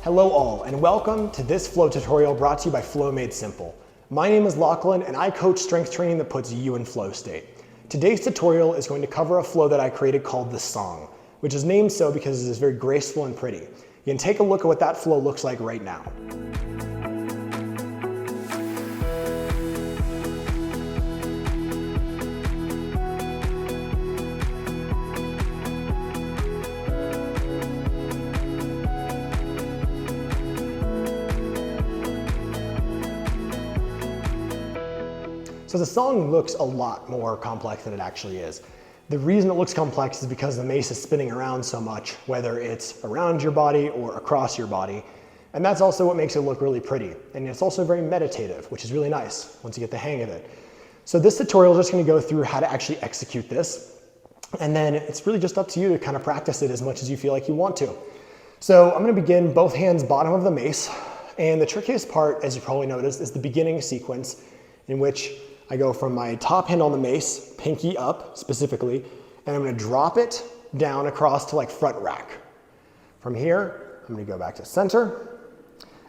Hello all, and welcome to this flow tutorial brought to you by Flow Made Simple. My name is Lachlan, and I coach strength training that puts you in flow state. Today's tutorial is going to cover a flow that I created called the song, which is named so because it is very graceful and pretty. You can take a look at what that flow looks like right now. So the song looks a lot more complex than it actually is. The reason it looks complex is because the mace is spinning around so much, whether it's around your body or across your body. And that's also what makes it look really pretty. And it's also very meditative, which is really nice once you get the hang of it. So this tutorial is just going to go through how to actually execute this. And then it's really just up to you to kind of practice it as much as you feel like you want to. So I'm going to begin both hands bottom of the mace. And the trickiest part, as you probably noticed, is the beginning sequence in which I go from my top hand on the mace, pinky up specifically, and I'm going to drop it down across to like front rack. From here, I'm going to go back to center,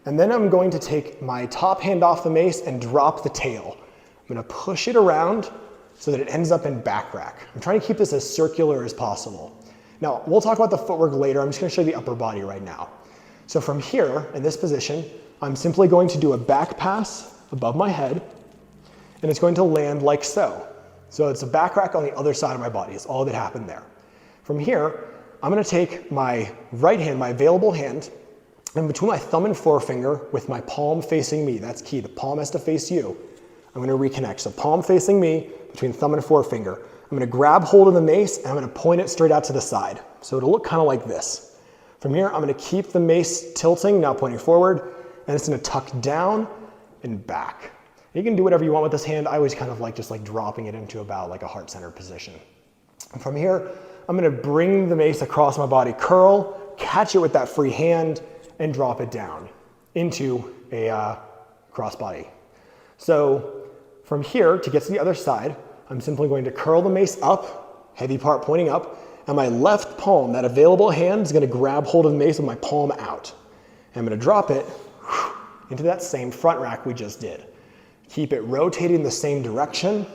and then I'm going to take my top hand off the mace and drop the tail. I'm going to push it around so that it ends up in back rack. I'm trying to keep this as circular as possible. Now, we'll talk about the footwork later. I'm just going to show you the upper body right now. So from here, in this position, I'm simply going to do a back pass above my head, and it's going to land like so. So it's a back rack on the other side of my body. It's all that happened there. From here, I'm going to take my right hand, my available hand, and between my thumb and forefinger with my palm facing me, that's key, the palm has to face you, I'm going to reconnect. So palm facing me between thumb and forefinger. I'm going to grab hold of the mace and I'm going to point it straight out to the side. So it'll look kind of like this. From here, I'm going to keep the mace tilting, now pointing forward, and it's going to tuck down and back. You can do whatever you want with this hand. I always kind of like just like dropping it into about like a heart-centered position. And from here, I'm going to bring the mace across my body, curl, catch it with that free hand, and drop it down into a crossbody. So from here, to get to the other side, I'm simply going to curl the mace up, heavy part pointing up, and my left palm, that available hand, is going to grab hold of the mace with my palm out. And I'm going to drop it into that same front rack we just did. Keep it rotating the same direction.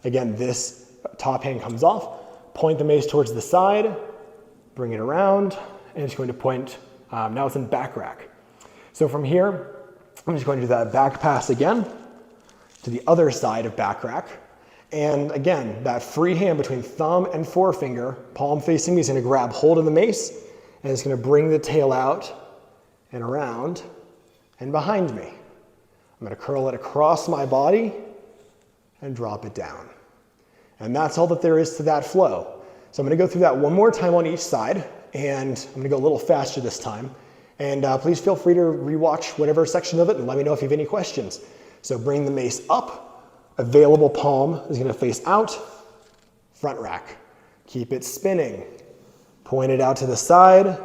Again, this top hand comes off, point the mace towards the side, bring it around, and it's going to point, now it's in back rack. So from here, I'm just going to do that back pass again to the other side of back rack. And again, that free hand between thumb and forefinger, palm facing me, is going to grab hold of the mace, and it's going to bring the tail out and around and behind me. I'm going to curl it across my body and drop it down. And that's all that there is to that flow. So I'm going to go through that one more time on each side, and I'm going to go a little faster this time. And please feel free to rewatch whatever section of it and let me know if you have any questions. So bring the mace up, available palm is going to face out, front rack. Keep it spinning. Point it out to the side,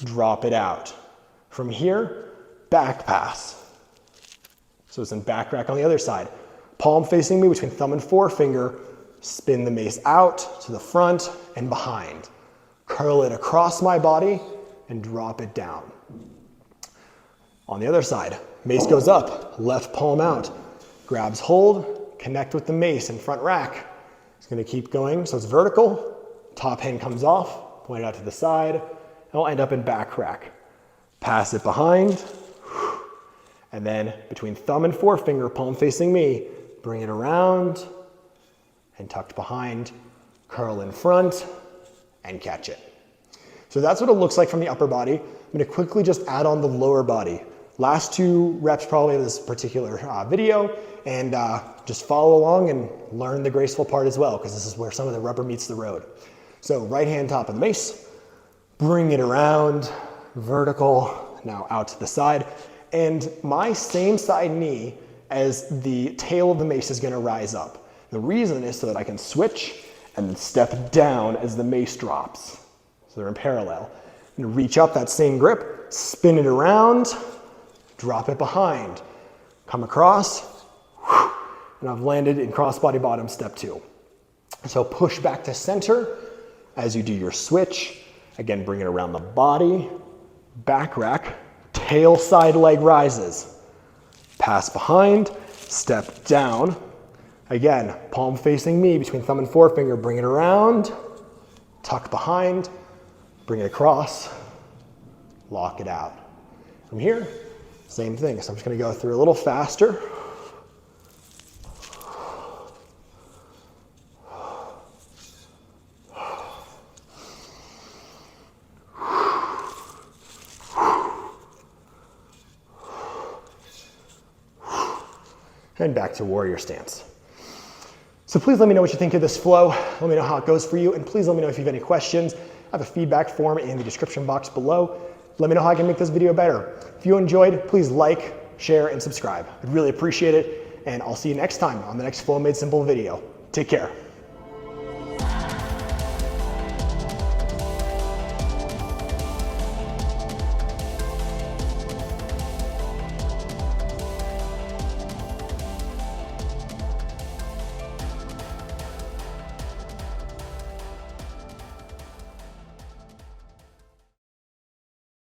drop it out. From here, back pass. So it's in back rack on the other side. Palm facing me between thumb and forefinger, spin the mace out to the front and behind. Curl it across my body and drop it down. On the other side, mace goes up, left palm out, grabs hold, connect with the mace in front rack. It's going to keep going, so it's vertical. Top hand comes off, point it out to the side, and I'll end up in back rack. Pass it behind. And then between thumb and forefinger, palm facing me, bring it around and tucked behind, curl in front and catch it. So that's what it looks like from the upper body. I'm going to quickly just add on the lower body. Last 2 reps probably of this particular video, and just follow along and learn the graceful part as well, because this is where some of the rubber meets the road. So right hand top of the mace, bring it around, vertical, now out to the side. And my same side knee as the tail of the mace is going to rise up. The reason is so that I can switch and then step down as the mace drops. So they're in parallel. I'm going to reach up that same grip, spin it around, drop it behind, come across, and I've landed in crossbody bottom step 2. So push back to center as you do your switch. Again, bring it around the body, back rack, tail side leg rises. Pass behind, step down. Again, palm facing me between thumb and forefinger, bring it around, tuck behind, bring it across, lock it out. From here, same thing. So I'm just gonna go through a little faster. And back to warrior stance. So please let me know what you think of this flow. Let me know how it goes for you. And please let me know if you have any questions. I have a feedback form in the description box below. Let me know how I can make this video better. If you enjoyed, please like, share, and subscribe. I'd really appreciate it. And I'll see you next time on the next Flow Made Simple video. Take care.